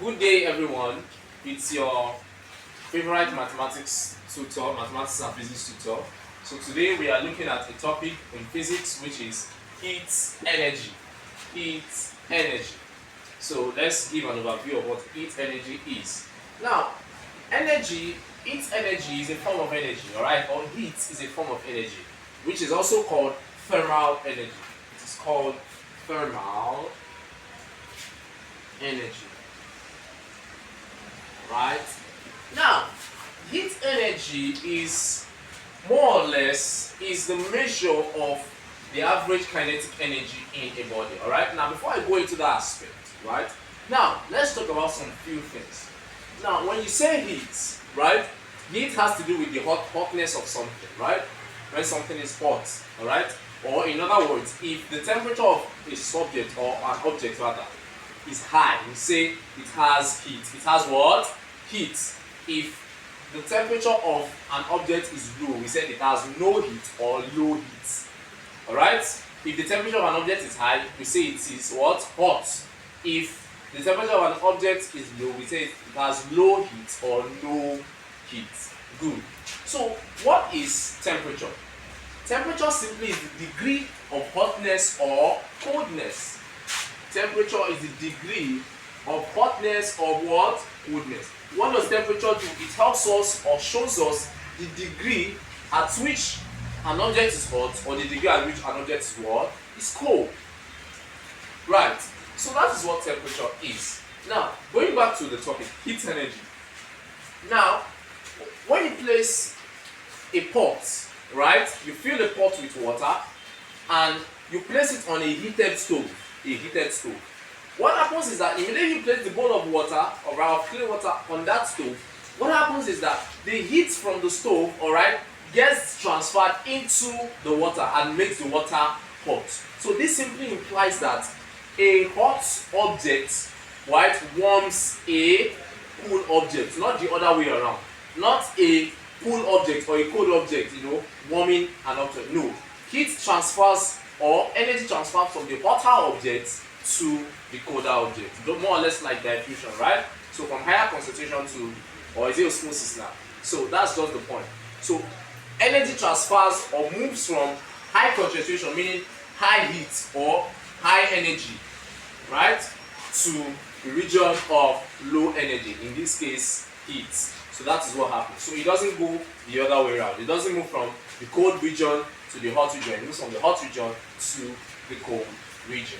Good day, everyone. It's your favorite mathematics tutor, mathematics and physics tutor. So today we are looking at a topic in physics which is heat energy. Heat energy. So let's give an overview of what heat energy is. Now, heat energy is a form of energy, alright? Or heat is a form of energy, which is also called thermal energy. It is called thermal energy. Right? Now, heat energy is more or less is the measure of the average kinetic energy in a body. Alright? Now, before I go into that aspect, right? Now, let's talk about some few things. Now, when you say heat, right? Heat has to do with the hotness of something, right? When something is hot, alright? Or in other words, if the temperature of a subject or an object rather is high, we say it has heat. It has what? Heat. If the temperature of an object is low, we say it has no heat or low heat. Alright? If the temperature of an object is high, we say it is what? Hot. If the temperature of an object is low, we say it has low heat or no heat. Good. So, what is temperature? Temperature simply is the degree of hotness or coldness. Temperature is the degree of hotness or what? Coldness. What does temperature do? It helps us or shows us the degree at which an object is hot or the degree at which an object is what? Is cold. Right. So that is what temperature is. Now, going back to the topic, heat energy. Now, when you place a pot, right? You fill the pot with water and you place it on a heated stove. What happens is that immediately you place the bowl of water or clean water on that stove, what happens is that the heat from the stove, alright, gets transferred into the water and makes the water hot. So this simply implies that a hot object, right, warms a cool object, not the other way around. Not a cool object or a cold object, warming an object. No. Heat transfers or energy transfers from the hotter object to the colder object. More or less like diffusion, right? So from higher concentration to, or is it osmosis now? So that's just the point. So energy transfers or moves from high concentration, meaning high heat or high energy, right, to the region of low energy, in this case heat. So that is what happens. So it doesn't go the other way around. It doesn't move from the cold region to the hot region. It moves from the hot region to the cold region.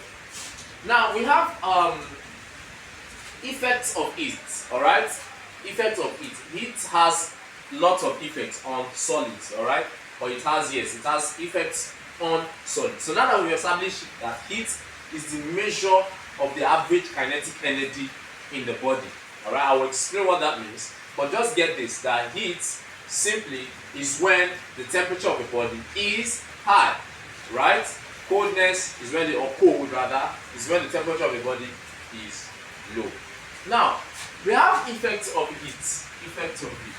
Now we have effects of heat. Alright? Effects of heat. Heat has lots of effects on solids, alright? Or it has effects on solids. So now that we established that heat is the measure of the average kinetic energy in the body. Alright, I will explain what that means. But just get this, that heat simply is when the temperature of the body is high, right? Coldness is when or cold rather, is when the temperature of the body is low. Now, we have effects of heat. Effects of heat.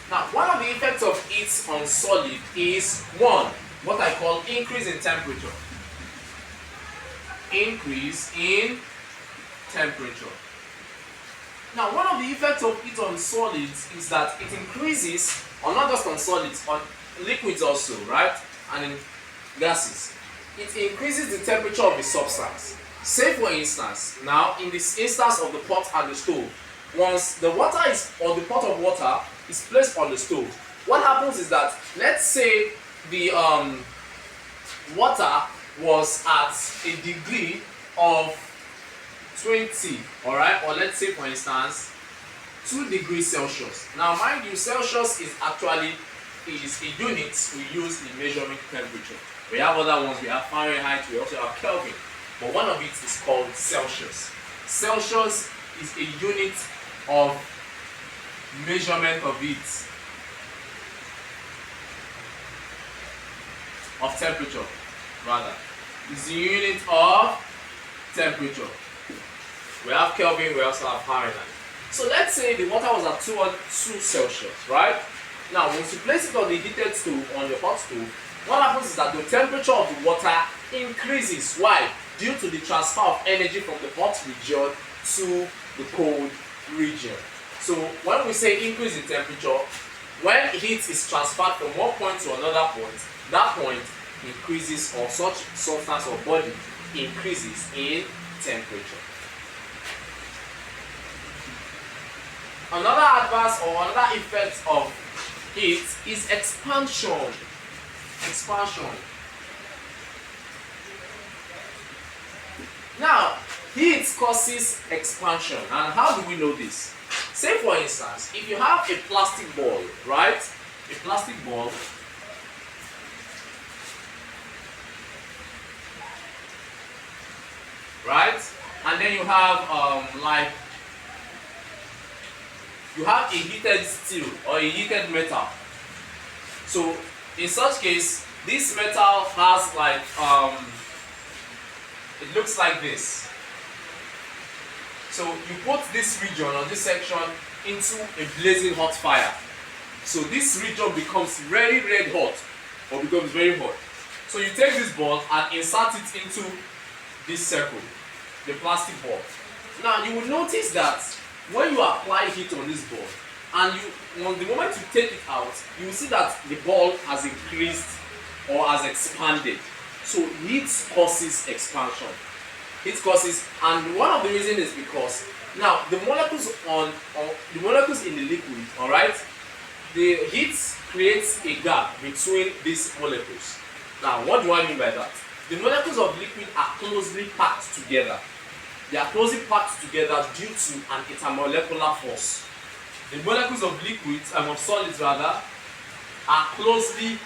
Now, one of the effects of heat on solid is one, what I call increase in temperature. Increase in temperature. Now, one of the effects of heat on solids is that it increases, or not just on solids, on liquids also, right? And in gases. It increases the temperature of the substance. Say for instance, now in this instance of the pot and the stove, once the water is, or the pot of water is placed on the stove, what happens is that, let's say the water was at a degree of 20, alright, or let's say for instance 2 degrees Celsius. Now mind you, Celsius is actually a unit we use in measuring temperature. We have other ones, we have Fahrenheit, we also have Kelvin, but one of it is called Celsius. Celsius is a unit of measurement of heat, of temperature rather. Is the unit of temperature. We have Kelvin, we also have Fahrenheit. So let's say the water was at 2 Celsius, right? Now, once you place it on the heated stove, on the hot stove, what happens is that the temperature of the water increases. Why? Due to the transfer of energy from the hot region to the cold region. So when we say increase in temperature, when heat is transferred from one point to another point, that point increases, or such substance or body increases in temperature. Another adverse or another effect of heat is expansion. Expansion. Now, heat causes expansion, and how do we know this? Say for instance, if you have a plastic ball, right? A plastic ball. Right? And then you have you have a heated steel or a heated metal. So in such case, this metal has like it looks like this. So you put this region or this section into a blazing hot fire. So this region becomes very red hot, or becomes very hot. So you take this ball and insert it into this circle, the plastic ball. Now you will notice that when you apply heat on this ball, and the moment you take it out, you will see that the ball has increased or has expanded. So heat causes expansion. Heat causes, and one of the reasons is because now the molecules the molecules in the liquid, all right, the heat creates a gap between these molecules. Now, what do I mean by that? The molecules of liquid are closely packed together. They are closely packed together due to an intermolecular force. The molecules of liquids and of solids rather are closely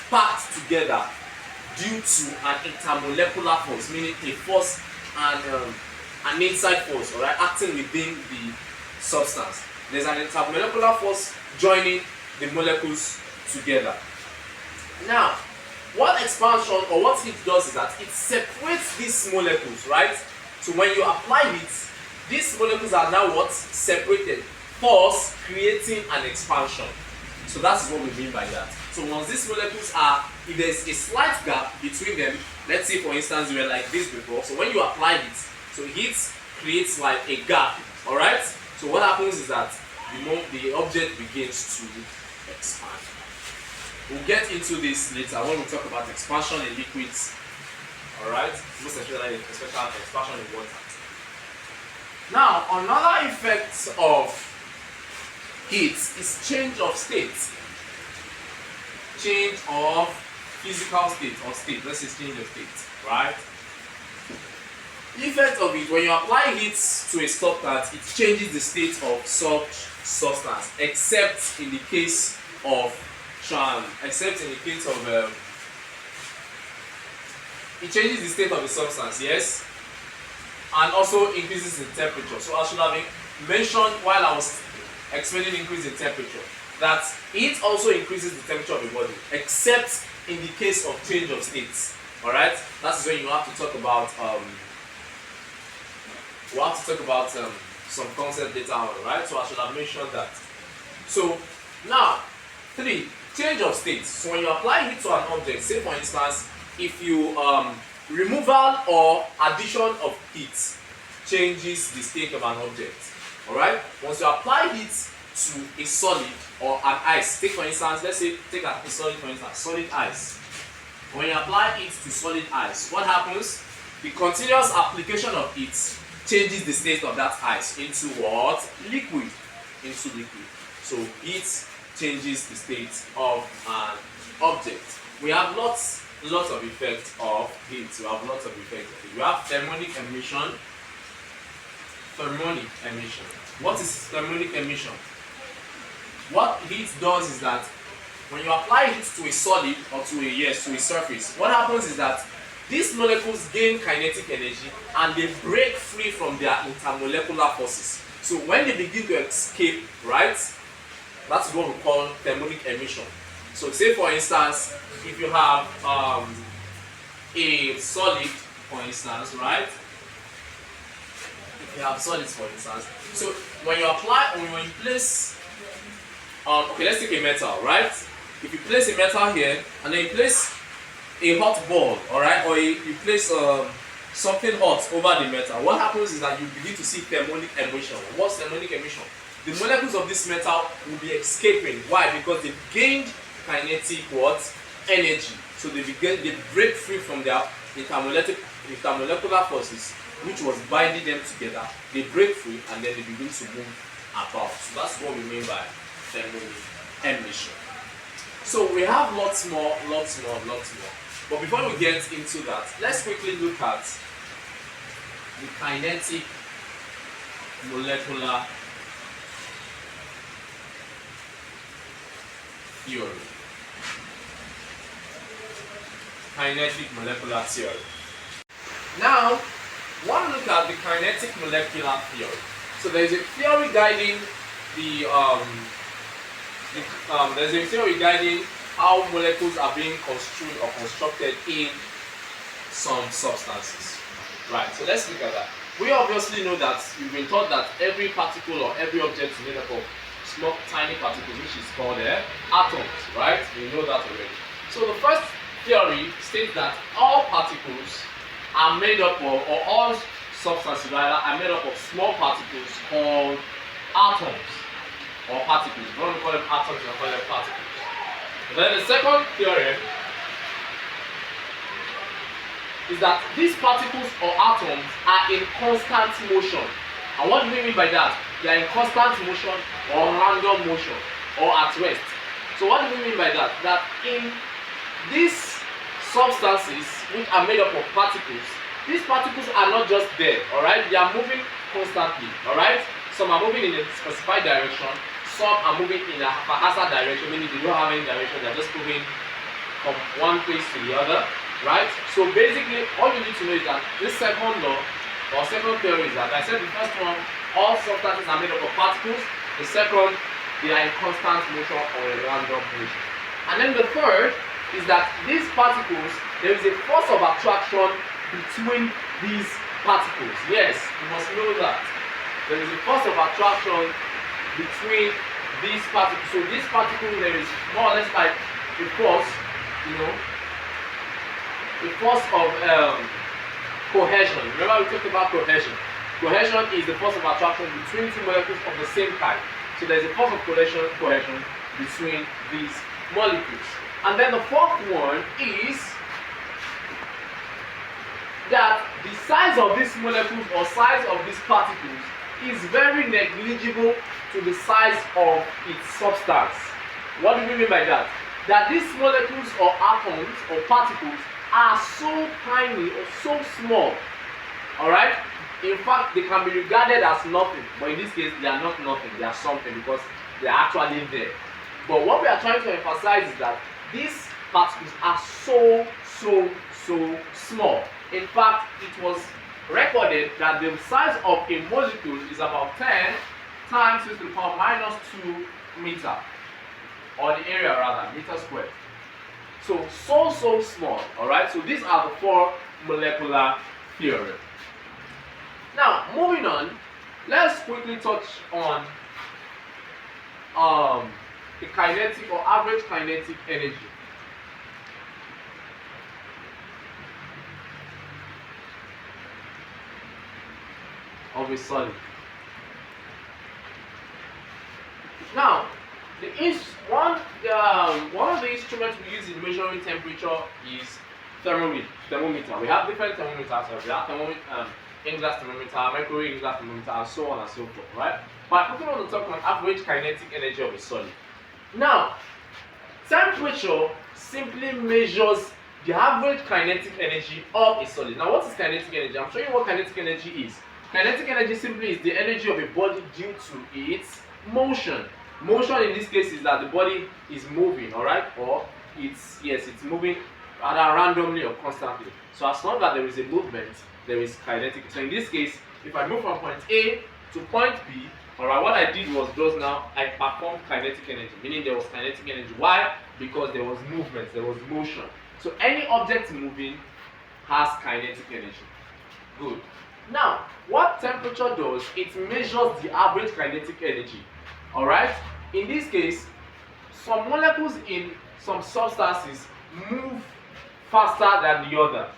packed together due to an intermolecular force, meaning a force and an inside force, alright, acting within the substance. There's an intermolecular force joining the molecules together. Now, what expansion or what heat does is that it separates these molecules, right? So when you apply heat, these molecules are now what? Separated, thus creating an expansion. So that's what we mean by that. So once these molecules are, if there's a slight gap between them, let's say for instance we were like this before, so when you apply heat, so heat creates like a gap, alright? So what happens is that the object begins to expand. We'll get into this later when we talk about expansion in liquids, alright? Most especially expansion in water. Now, another effect of heat is change of state. Change of physical state or state. Let's say change of state, right? The effect of it, when you apply heat to a substance, it changes the state of such substance, except in the case of it changes the state of the substance, yes, and also increases in temperature. So I should have mentioned while I was explaining increase in temperature that it also increases the temperature of the body, except in the case of change of states. All right, that's when you have to talk about some concept later on, right? So I should have mentioned that. So now 3, change of state. So when you apply heat to an object, say for instance, if you removal or addition of heat changes the state of an object. Alright? Once you apply heat to a solid or an ice, take for instance, let's say take a solid for instance, solid ice. When you apply heat to solid ice, what happens? The continuous application of heat changes the state of that ice into what? Liquid. Into liquid. So heat changes the state of an object. We have lots of effects of heat. We have lots of effects of heat. We have thermonic emission. Thermonic emission. What is thermonic emission? What heat does is that when you apply heat to a solid or to a surface, what happens is that these molecules gain kinetic energy and they break free from their intermolecular forces. So when they begin to escape, right, that's what we call thermonic emission. So say for instance, if you have a solid, for instance, right? If you have solids, for instance, so when you place, okay, let's take a metal, right? If you place a metal here and then you place a hot ball, all right, or you place something hot over the metal, what happens is that you begin to see thermonic emission. What's thermonic emission? The molecules of this metal will be escaping. Why? Because they've gained kinetic what? Energy. So they break free from their intermolecular forces, which was binding them together. They break free and then they begin to move about. So that's what we mean by thermonic emission. So we have lots more. But before we get into that, let's quickly look at the kinetic molecular theory. Kinetic molecular theory. Now, want to look at the kinetic molecular theory. So there is a theory guiding there's a theory guiding how molecules are being construed or constructed in some substances. Right, so let's look at that. We obviously know that we've been taught that every particle or every object is made up of small, tiny particles, which is called atoms, right? We know that already. So the first theory states that all particles are made up of, or all substances rather, are made up of small particles called atoms. Or particles. You don't call them atoms, you call them particles. And then the second theorem is that these particles or atoms are in constant motion. And what do we mean by that? They are in constant motion or random motion or at rest. So what do we mean by that? That in these substances which are made up of particles, these particles are not just there, alright? They are moving constantly, alright? Some are moving in a specified direction. Some are moving in a haphazard direction, meaning they don't have any direction, they're just moving from one place to the other, right? So basically, all you need to know is that this second law, or second theory is that, I said the first one, all substances are made up of particles. The second, they are in constant motion or a random motion. And then the third is that these particles, there is a force of attraction between these particles. Yes, you must know that. There is a force of attraction between these particles. So these particles, there is more or less like a force, a force of cohesion. Remember we talked about cohesion. Cohesion is the force of attraction between two molecules of the same type. So there is a force of cohesion between these molecules. And then the fourth one is that the size of these molecules or size of these particles is very negligible to the size of its substance. What do we mean by that? That these molecules or atoms or particles are so tiny or so small. Alright? In fact, they can be regarded as nothing. But in this case, they are not nothing. They are something because they are actually there. But what we are trying to emphasize is that these particles are so small. In fact, it was recorded that the size of a molecule is about 10 times 10 to the power minus 2 meter, or the area rather, meter squared. So small, alright? So these are the four molecular theory. Now, moving on, let's quickly touch on the kinetic or average kinetic energy. Of a solid. Now, one of the instruments we use in measuring temperature is thermometer. We have different thermometers. We have in-glass thermometer, mercury in-glass thermometer, and so on and so forth, right? But I quickly want to talk about average kinetic energy of a solid. Now, temperature simply measures the average kinetic energy of a solid. Now, what is kinetic energy? I'm showing you what kinetic energy is. Kinetic energy simply is the energy of a body due to its motion. Motion in this case is that the body is moving, alright? Or it's moving either randomly or constantly. So as long as there is a movement, there is kinetic. So in this case, if I move from point A to point B, alright, what I did was just now I performed kinetic energy, meaning there was kinetic energy. Why? Because there was movement, there was motion. So any object moving has kinetic energy. Good. Now, what temperature does, it measures the average kinetic energy. Alright? In this case, some molecules in some substances move faster than the other.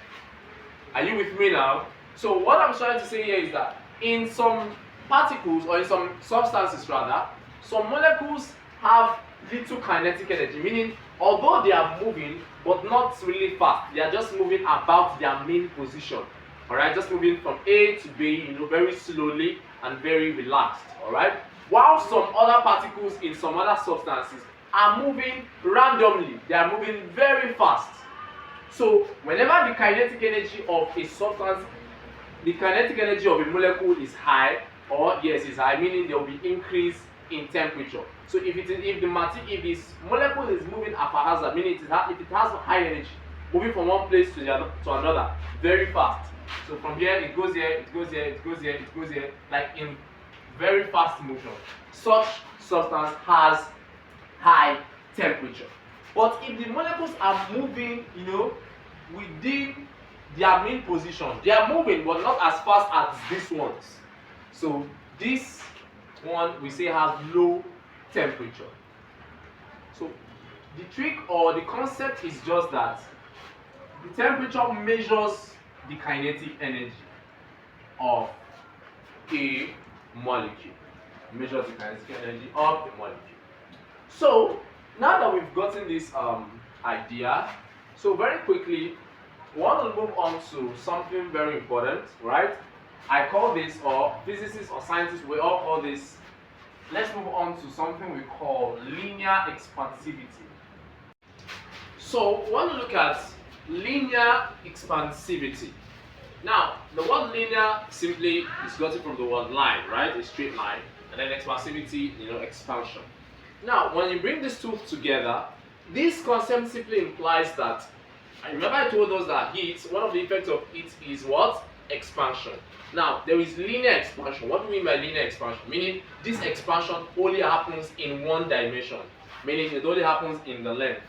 Are you with me now? So what I'm trying to say here is that in some particles, or in some substances rather, some molecules have little kinetic energy, meaning although they are moving but not really fast, they are just moving about their main position. Alright, just moving from A to B, very slowly and very relaxed. Alright, while some other particles in some other substances are moving randomly, they are moving very fast. So whenever the kinetic energy of a substance, the kinetic energy of a molecule is high, or yes, is high, meaning there will be increase in temperature. So if this molecule is moving haphazard, meaning if it has high energy, moving from one place to another very fast. So from here it goes here, it goes here, it goes here, it goes here, like in very fast motion. Such substance has high temperature. But if the molecules are moving, within their main position, they are moving but not as fast as these ones. So this one we say has low temperature. So the trick or the concept is just that the temperature measures the kinetic energy of a molecule. Measures the kinetic energy of the molecule. So now that we've gotten this idea, so very quickly we want to move on to something very important, right? I call this, or physicists or scientists, we all call this, let's move on to something we call linear expansivity. So we want to look at linear expansivity. Now, the word linear simply is gotten from the word line, right? A straight line. And then expansivity, expansion. Now, when you bring these two together, this concept simply implies that, remember I told us that heat, one of the effects of heat is what? Expansion. Now, there is linear expansion. What do we mean by linear expansion? Meaning, this expansion only happens in one dimension. Meaning, it only happens in the length.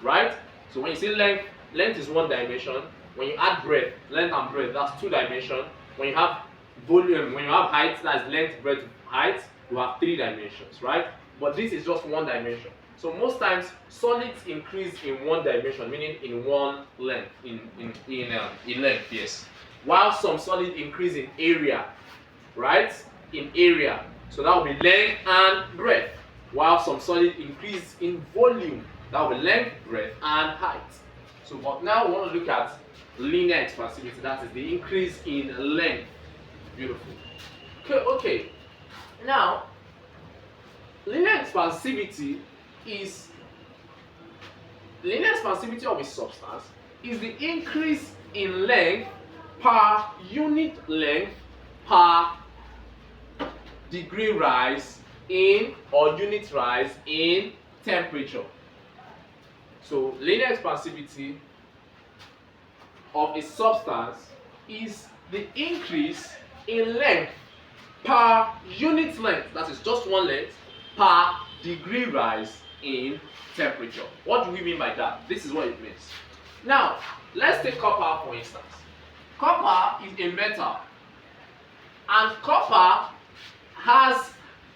Right? So when you say length, length is one dimension. When you add breadth, length and breadth, that's two dimensions. When you have volume, when you have height, that's length, breadth, height, you have three dimensions, right? But this is just one dimension. So most times solids increase in one dimension, meaning in one length, in length, yes. While some solids increase in area, right? In area. So that will be length and breadth. While some solids increase in volume, that will be length, breadth, and height. So but now we want to look at linear expansivity, that is the increase in length. Beautiful. Okay. Now, linear expansivity of a substance is the increase in length per unit length per degree rise in, or unit rise in, temperature. So linear expansivity of a substance is the increase in length per unit length, that is just one length, per degree rise in temperature. What do we mean by that? This is what it means. Now, let's take copper for instance. Copper is a metal, and copper has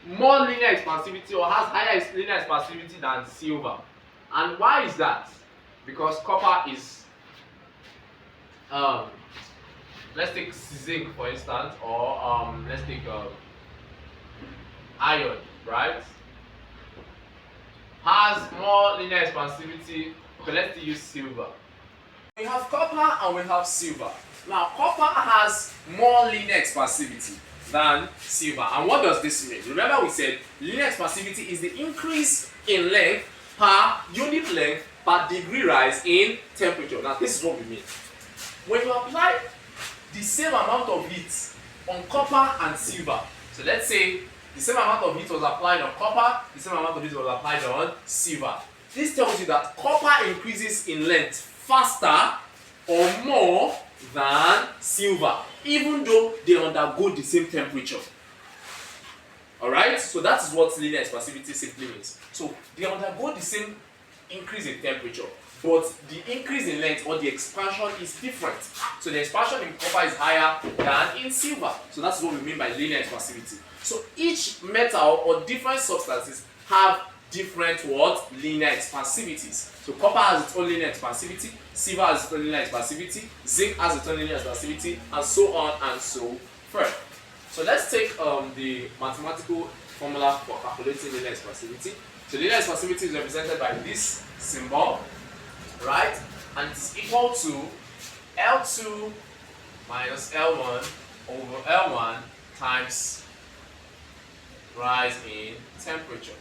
more linear expansivity, or has higher linear expansivity than silver. And why is that? Because copper is, let's take zinc for instance, or let's take iron, right? Has more linear expansivity. Okay, let's use silver. We have copper and we have silver. Now, copper has more linear expansivity than silver. And what does this mean? Remember we said linear expansivity is the increase in length per unit length per degree rise in temperature. Now, this is what we mean. When you apply the same amount of heat on copper and silver, so let's say the same amount of heat was applied on copper, the same amount of heat was applied on silver. This tells you that copper increases in length faster or more than silver, even though they undergo the same temperature. Alright, so that is what linear expansivity simply means. So they undergo the same increase in temperature, but the increase in length or the expansion is different. So the expansion in copper is higher than in silver. So that's what we mean by linear expansivity. So each metal or different substances have different linear expansivities. So copper has its own linear expansivity, silver has its own linear expansivity, zinc has its own linear expansivity, and so on and so forth. So let's take the mathematical formula for calculating linear expansivity. So linear expansivity is represented by this symbol, right? And it is equal to L2 minus L1 over L1 times rise in temperature.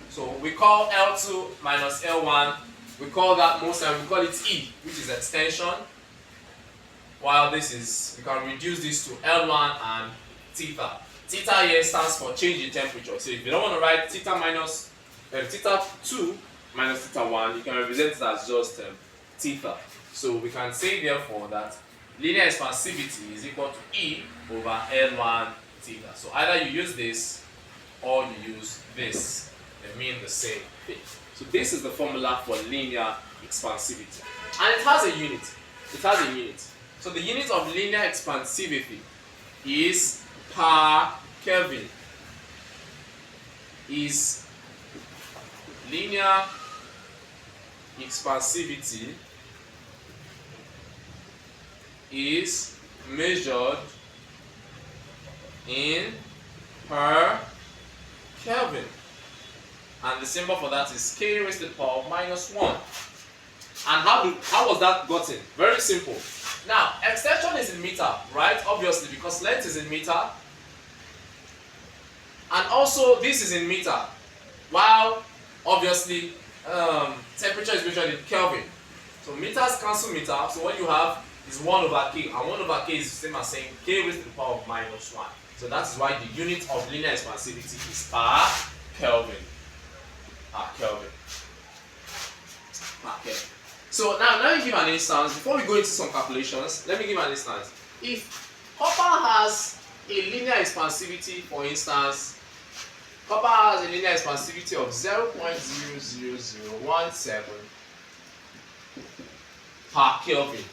So we call L2 minus L1, we call that most times, we call it E, which is extension, while this is, we can reduce this to L1 and theta. Theta here stands for change in temperature. So if you don't want to write theta 2 minus theta 1, you can represent it as just theta. So we can say therefore that linear expansivity is equal to E over L1 theta. So either you use this or you use this. They mean the same thing. So this is the formula for linear expansivity. And it has a unit. It has a unit. So the unit of linear expansivity is per Kelvin. Is linear expansivity is measured in per Kelvin, and the symbol for that is K raised to the power of minus 1. And how was that gotten? Very simple. Now, extension is in meter, right? Obviously, because length is in meter, and also this is in meter, while obviously temperature is measured in Kelvin. So meters cancel meter, so what you have is 1 over K, and 1 over K is the same as saying K raised to the power of minus 1. So that is why the unit of linear expansivity is per Kelvin. Per Kelvin. Per Kelvin. So now let me give an instance. Before we go into some calculations, let me give an instance. If copper has a linear expansivity, for instance, copper has a linear expansivity of 0.00017 per Kelvin.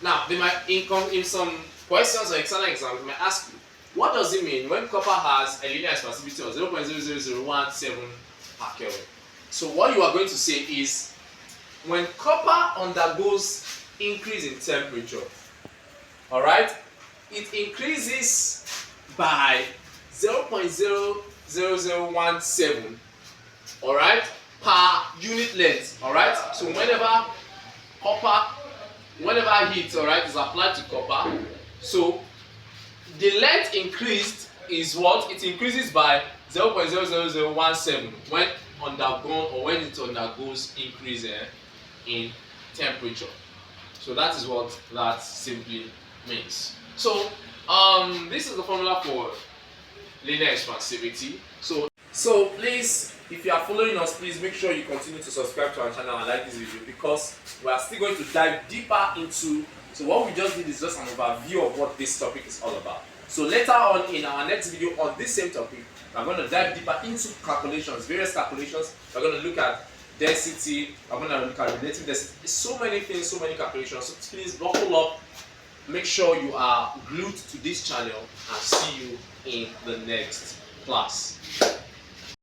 Now, they might in some questions or external exams, they might ask you, what does it mean when copper has a linear expansivity of 0.00017 per Kelvin? So what you are going to say is, when copper undergoes increase in temperature, alright, it increases by 0.00017, alright, per unit length, alright. So whenever heat, alright, is applied to copper, so the length increased is what? It increases by 0.00017 when undergone or when it undergoes increase in temperature. So that is what that simply means. So this is the formula for linear expansivity. So please, if you are following us, please make sure you continue to subscribe to our channel and like this video, because we are still going to dive deeper into. So what we just did is just an overview of what this topic is all about. So later on in our next video on this same topic, we're going to dive deeper into calculations, various calculations. We're going to look at density, we're going to look at relative density. So many things, so many calculations. So please buckle up, make sure you are glued to this channel, and see you in the next class.